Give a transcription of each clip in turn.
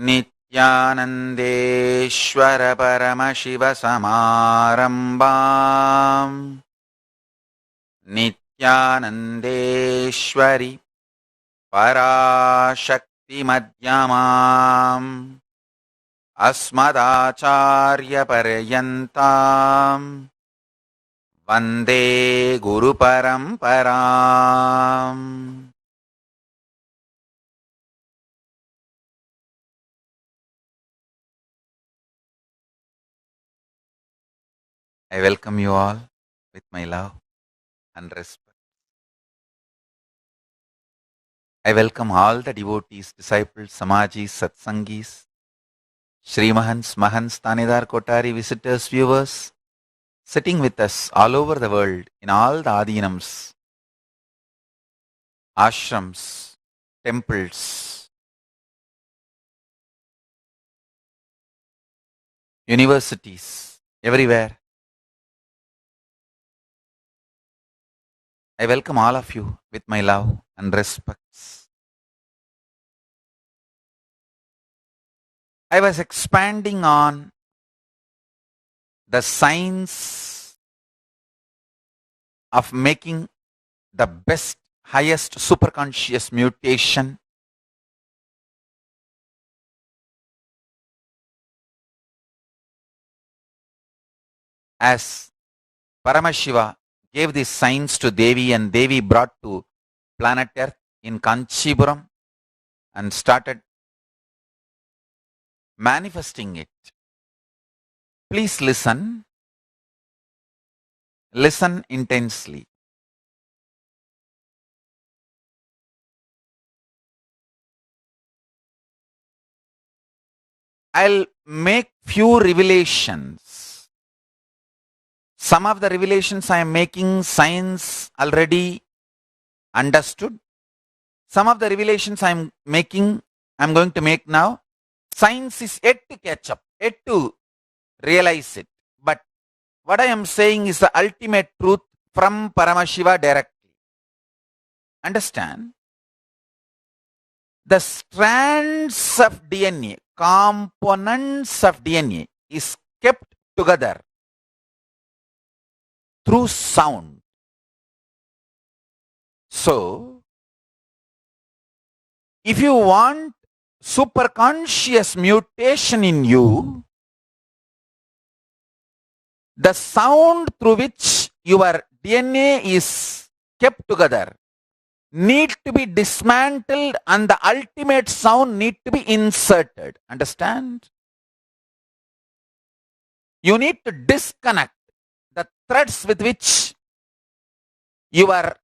नित्यानन्देश्वर परमशिवसमारम्भाम् नित्यानन्देश्वरि पराशक्तिमध्यमाम् अस्मदाचार्यपर्यन्ताम् वन्दे गुरुपरम्पराम्. I welcome you all with my love and respect. I welcome all the devotees, disciples, Samajis, Satsangis, Shri Mahants, Mahants, Tanidar, Kotari, visitors, viewers, sitting with us all over the world in all the Adinams, ashrams, temples, universities, everywhere. I welcome all of you with my love and respects. I was expanding on the science of making the best, highest superconscious mutation as Paramashiva gave this science to Devi and Devi brought to planet Earth in Kanchipuram and started manifesting it. Please listen. Listen intensely. I'll make few revelations. Some of the revelations I am making, science already understood. Some of the revelations I'm going to make now, science is yet to catch up, yet to realize it. But what I am saying is the ultimate truth from Paramashiva directly. Understand? The strands of DNA, components of DNA is kept together through sound. So, if you want superconscious mutation in you, the sound through which your DNA is kept together need to be dismantled and the ultimate sound need to be inserted. Understand? You need to disconnect the threads with which your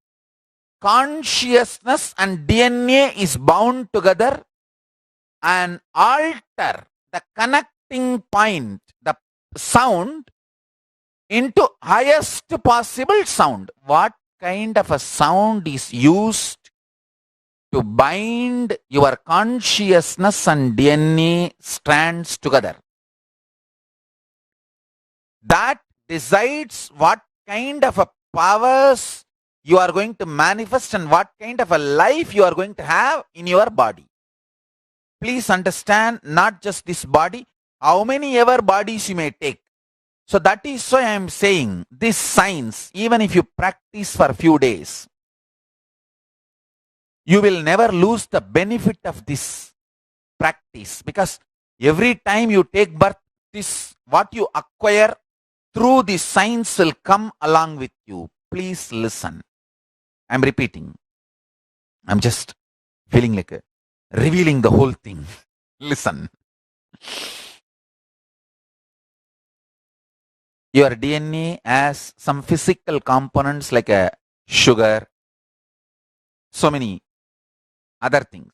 consciousness and DNA is bound together and alter the connecting point, the sound, into highest possible sound. What kind of a sound is used to bind your consciousness and DNA strands together? That decides what kind of a powers you are going to manifest and what kind of a life you are going to have in your body. Please understand, not just this body, how many ever bodies you may take. So that is why I am saying this science, even if you practice for a few days, you will never lose the benefit of this practice, because every time you take birth, this what you acquire through this science will come along with you. Please listen. I'm repeating. I'm just feeling like revealing the whole thing. Listen. Your DNA has some physical components like a sugar, so many other things.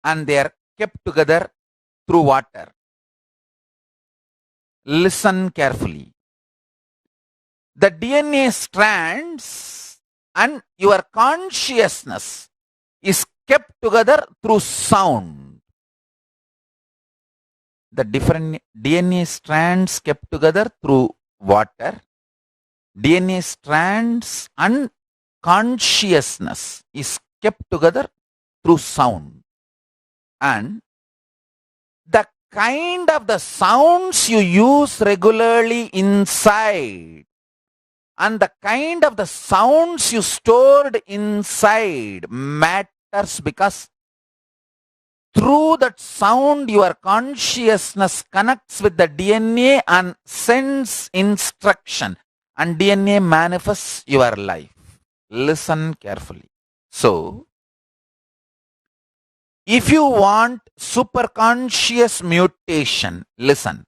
And they are kept together through water. Listen carefully. The DNA strands and your consciousness is kept together through sound. The different DNA strands kept together through water. DNA strands and consciousness is kept together through sound. and the kind of the sounds you use regularly inside and the kind of the sounds you stored inside matters, because through that sound your consciousness connects with the DNA and sends instruction, and DNA manifests your life. Listen carefully. So, if you want superconscious mutation, listen.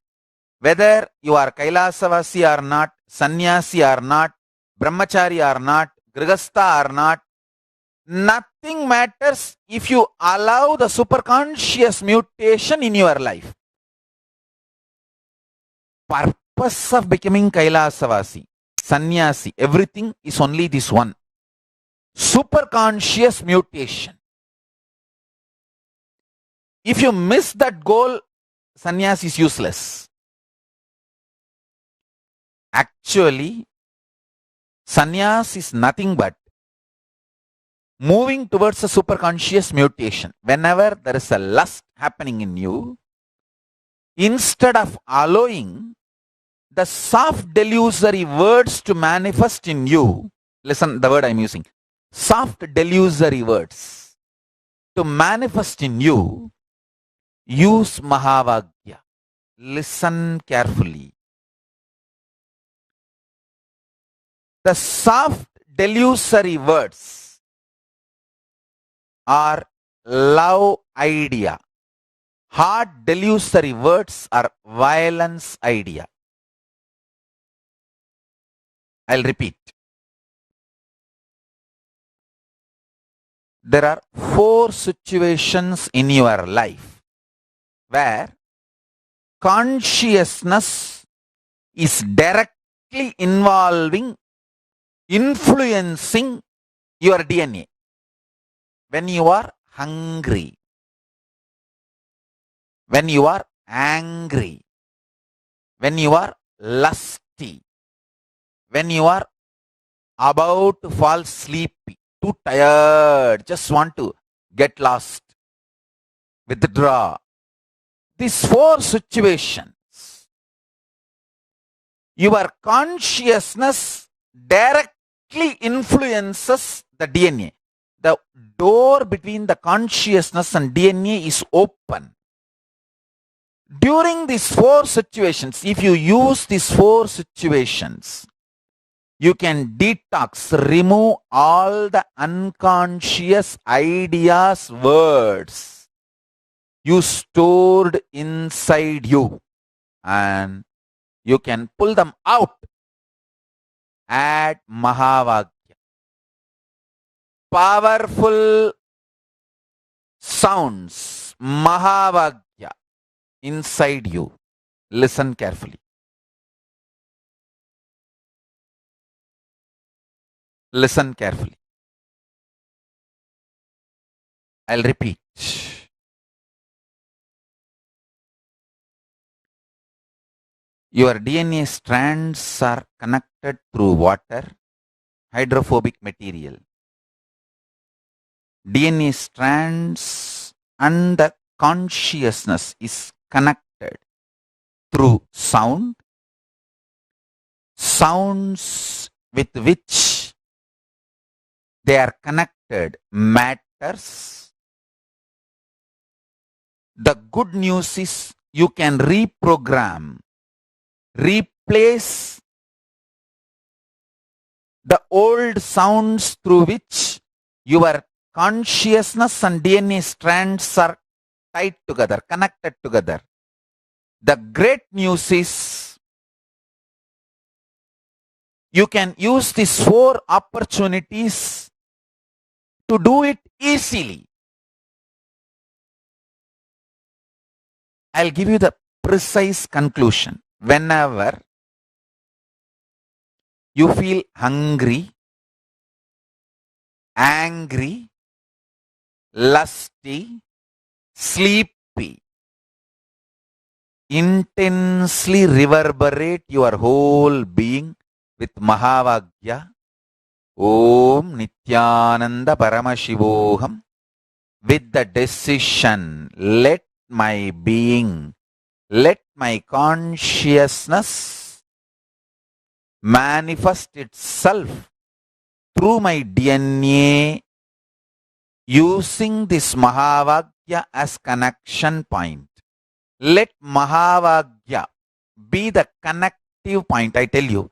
Whether you are Kailasavasi or not, Sannyasi or not, Brahmachari or not, Grihastha or not, nothing matters if you allow the superconscious mutation in your life. Purpose of becoming Kailasavasi, Sannyasi, everything is only this one. Superconscious mutation. If you miss that goal, sannyas is useless. Actually, sannyas is nothing but moving towards a superconscious mutation. Whenever there is a lust happening in you, instead of allowing the soft delusory words to manifest in you, listen the word I'm using, soft delusory words to manifest in you, use Mahavagya. Listen carefully. The soft delusory words are love idea. Hard delusory words are violence idea. I'll repeat. There are 4 situations in your life where consciousness is directly influencing your DNA. When you are hungry, when you are angry, when you are lusty, when you are about to fall sleepy, too tired, just want to get lost, withdraw. These 4 situations, your consciousness directly influences the DNA. The door between the consciousness and DNA is open. During these 4 situations, if you use these 4 situations, you can detox, remove all the unconscious ideas, words you stored inside you, and you can pull them out. Add Mahavagya. Powerful sounds, Mahavagya, inside you. Listen carefully. Listen carefully. I'll repeat. Your DNA strands are connected through water, hydrophobic material. DNA strands and the consciousness is connected through sound. Sounds with which they are connected matters. The good news is you can reprogram, replace the old sounds through which your consciousness and DNA strands are tied together, connected together. The great news is you can use these 4 opportunities to do it easily. I'll give you the precise conclusion. Whenever you feel hungry, angry, lusty, sleepy, intensely reverberate your whole being with Mahavagya. Om Nityananda Paramashivoham with the decision, let my being, let my consciousness manifest itself through my DNA using this Mahavagya as connection point. Let Mahavagya be the connective point. I tell you,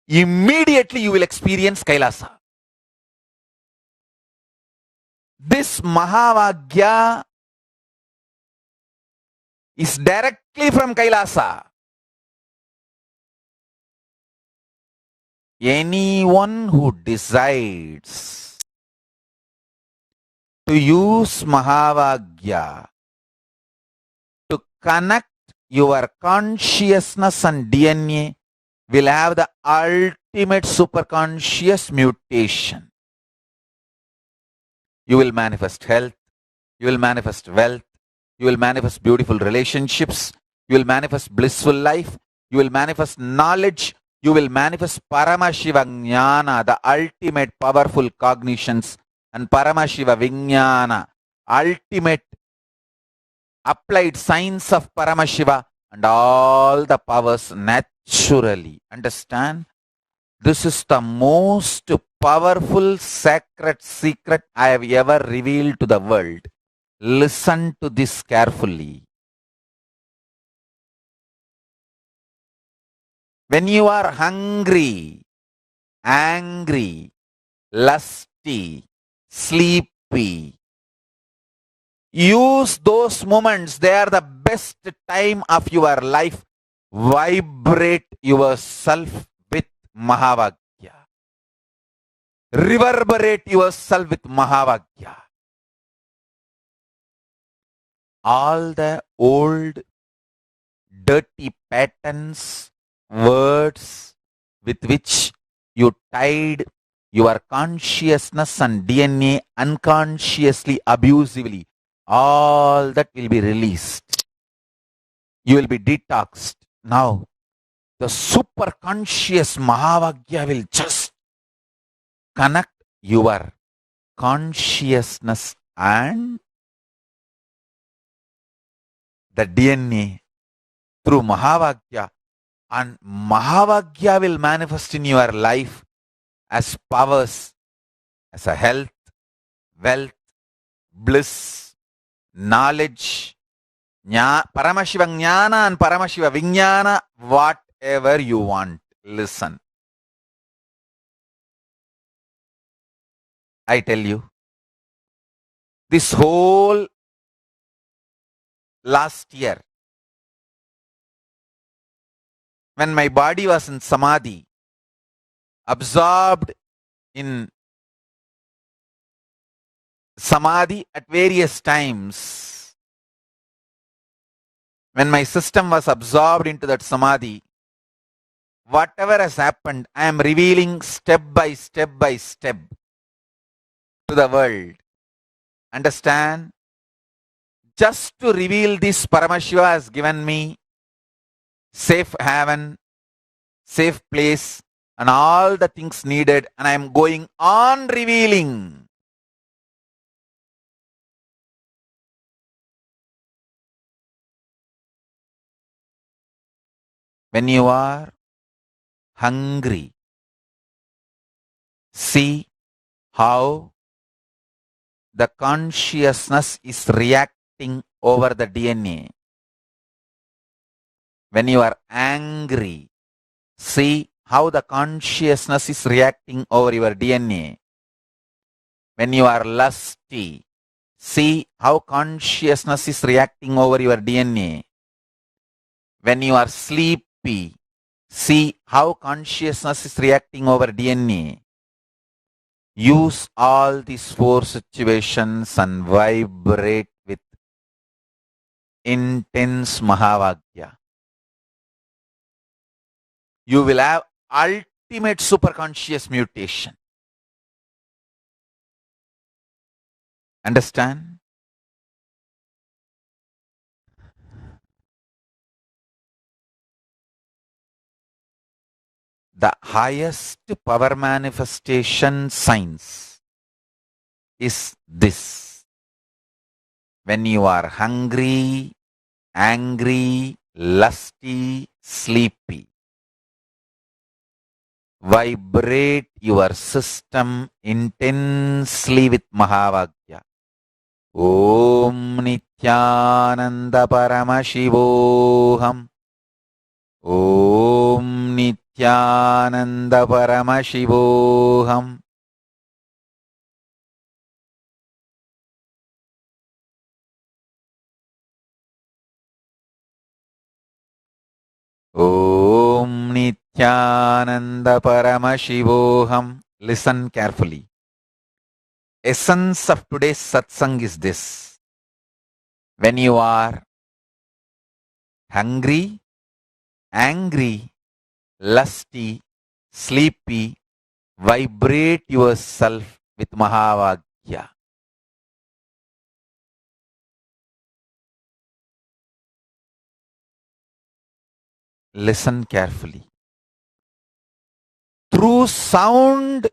immediately you will experience Kailasa. This Mahavagya is directly from Kailasa. Anyone who decides to use Mahavagya to connect your consciousness and DNA will have the ultimate superconscious mutation. You will manifest health, you will manifest wealth, you will manifest beautiful relationships, you will manifest blissful life, you will manifest knowledge, you will manifest Paramashiva Jnana, the ultimate powerful cognitions, and Paramashiva Vijnana, ultimate applied science of Paramashiva, and all the powers naturally. Understand? This is the most powerful sacred secret I have ever revealed to the world. Listen to this carefully. When you are hungry, angry, lusty, sleepy, use those moments. They are the best time of your life. Vibrate yourself with Mahavagya. Reverberate yourself with Mahavagya. All the old dirty patterns, words with which you tied your consciousness and DNA unconsciously, abusively, all that will be released. You will be detoxed. Now, the superconscious Mahavagya will just connect your consciousness and the DNA through Mahavagya, and Mahavagya will manifest in your life as powers, as a health, wealth, bliss, knowledge, Paramashiva Jnana and Paramashiva Vijnana, whatever you want. Listen. I tell you, this whole last year, when my body was in Samadhi, absorbed in Samadhi at various times, when my system was absorbed into that Samadhi, whatever has happened, I am revealing step by step to the world. Understand? Just to reveal this, Paramashiva has given me safe haven, safe place, and all the things needed, and I am going on revealing. When you are hungry, see how the consciousness is reacting over the DNA. When you are angry, see how the consciousness is reacting over your DNA. When you are lusty, see how consciousness is reacting over your DNA. When you are sleepy, see how consciousness is reacting over DNA. Use all these four situations and vibrate with intense Mahavagya. You will have ultimate superconscious mutation. Understand? The highest power manifestation science is this. when you are hungry, angry, lusty, sleepy. Vibrate your system intensely with Mahavagya. Om Nityananda Paramashivoham. Om Nityananda Paramashivoham. Om Nityananda Paramashivoham. Listen carefully. Essence of today's satsang is this. When you are hungry, angry, lusty, sleepy, vibrate yourself with Mahavagya. Listen carefully. Through sound,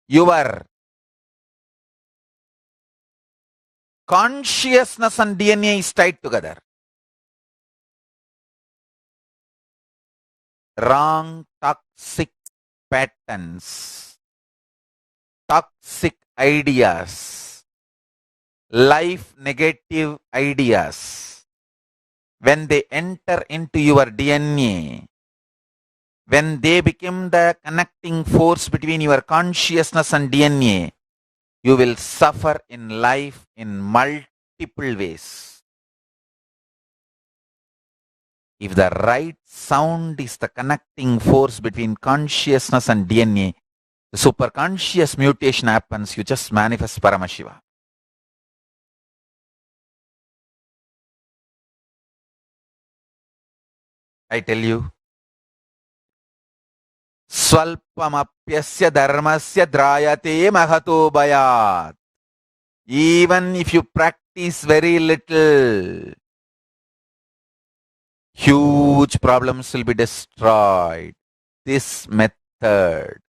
your consciousness and DNA is tied together. Wrong toxic patterns, toxic ideas, life negative ideas, when they enter into your DNA, when they become the connecting force between your consciousness and DNA, you will suffer in life in multiple ways. If the right sound is the connecting force between consciousness and DNA, the superconscious mutation happens, you just manifest Paramashiva. I tell you, Swalpamapyasya dharmasya drayate mahato bhayat. Even if you practice very little, huge problems will be destroyed. This method,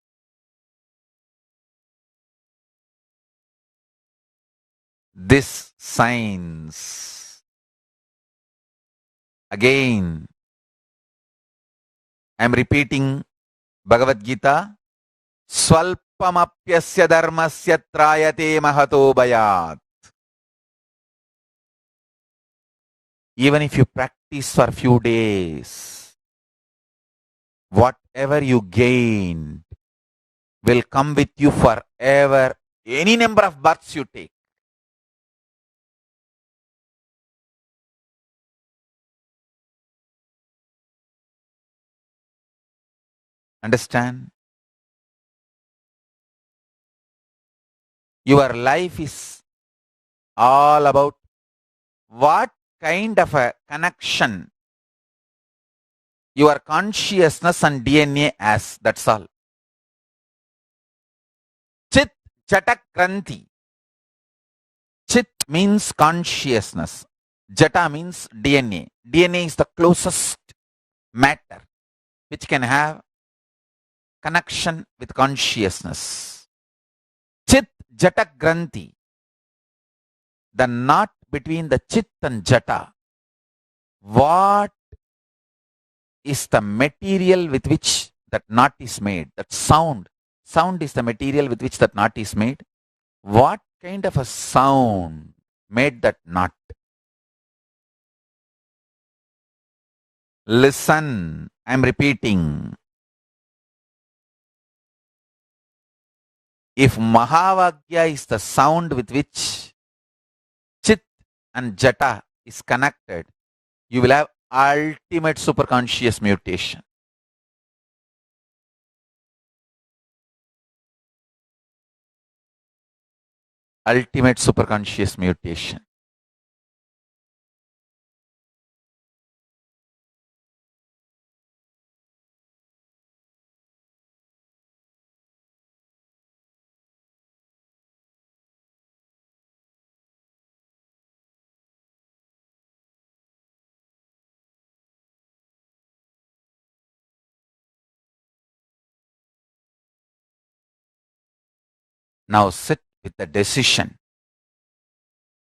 this science, again, I am repeating Bhagavad Gita, Swalpamapyasya dharmasya trayate mahato bhayat. Even if you practice for a few days, whatever you gain will come with you forever, any number of births you take. Understand? Your life is all about what kind of a connection your consciousness and DNA has. That's all. Chit Jata Kranti. Chit means consciousness. Jata means DNA. DNA is the closest matter which can have connection with consciousness. Chit Jata Granthi. The knot between the Chit and Jata. What is the material with which that knot is made? That sound. Sound is the material with which that knot is made. What kind of a sound made that knot? Listen, I'm repeating. If Mahavagya is the sound with which Chit and Jata is connected, you will have ultimate superconscious mutation. Ultimate superconscious mutation. Now sit with the decision.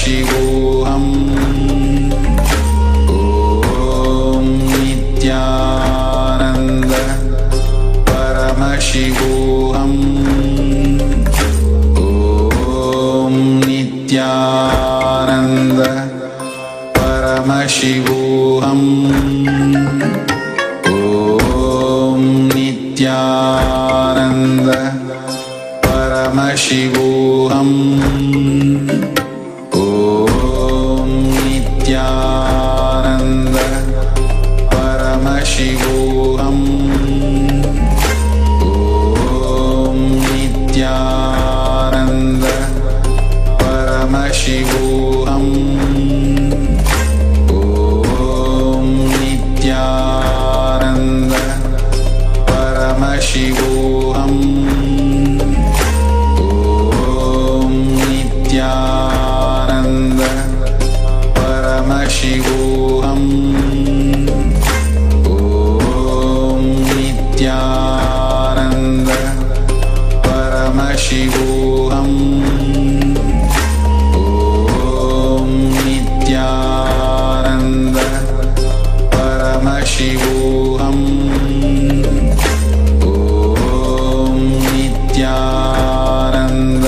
परमशिवोऽहम् ॐ नित्यानन्द परमशिवोऽहम् ॐ नित्यानन्द परमशिवोऽहम् ॐ नित्यानन्द परमशिवोऽहम् ॐ नित्यानन्द परमशिवोऽहम् ॐ नित्यानन्द परमशिवोऽहम् ॐ नित्यानन्द परमशिवोऽहम् ॐ नित्यानन्द परमशिवोऽहम् ॐ नित्यानन्द परमशिवोऽहम् ॐ नित्यानन्द परमशिवोऽहम् ॐ नित्यानन्द परमशिवोऽहम् ॐ नित्यानन्द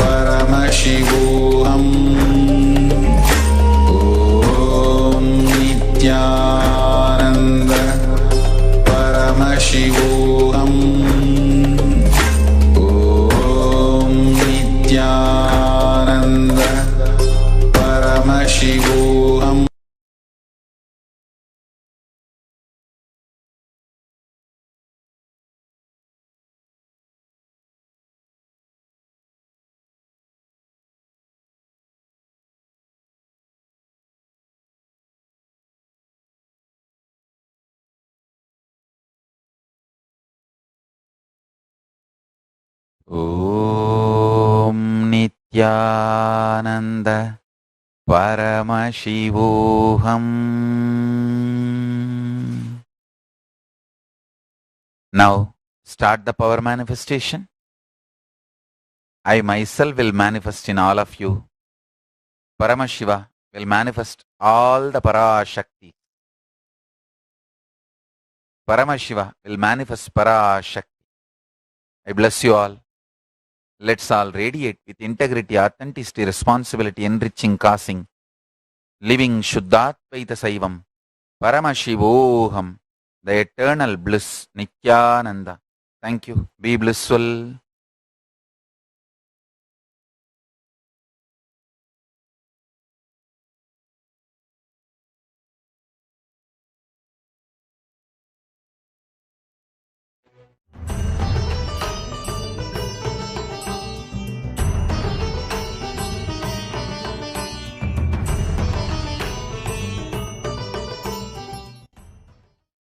परमशिवोऽहम् ॐ नित्यानन्द परमशिवोऽहम् ॐ नित्यानन्द परमशिवोऽहम्. Now start the power manifestation. I myself will manifest in all of you. Paramashiva will manifest all the Parashakti. Paramashiva will manifest Parashakti. I bless you all. Let's all radiate with integrity, authenticity, responsibility, enriching, causing, living Shuddhatvaita Saivam, Paramashivoham, the eternal bliss, Nityananda. Thank you. Be blissful.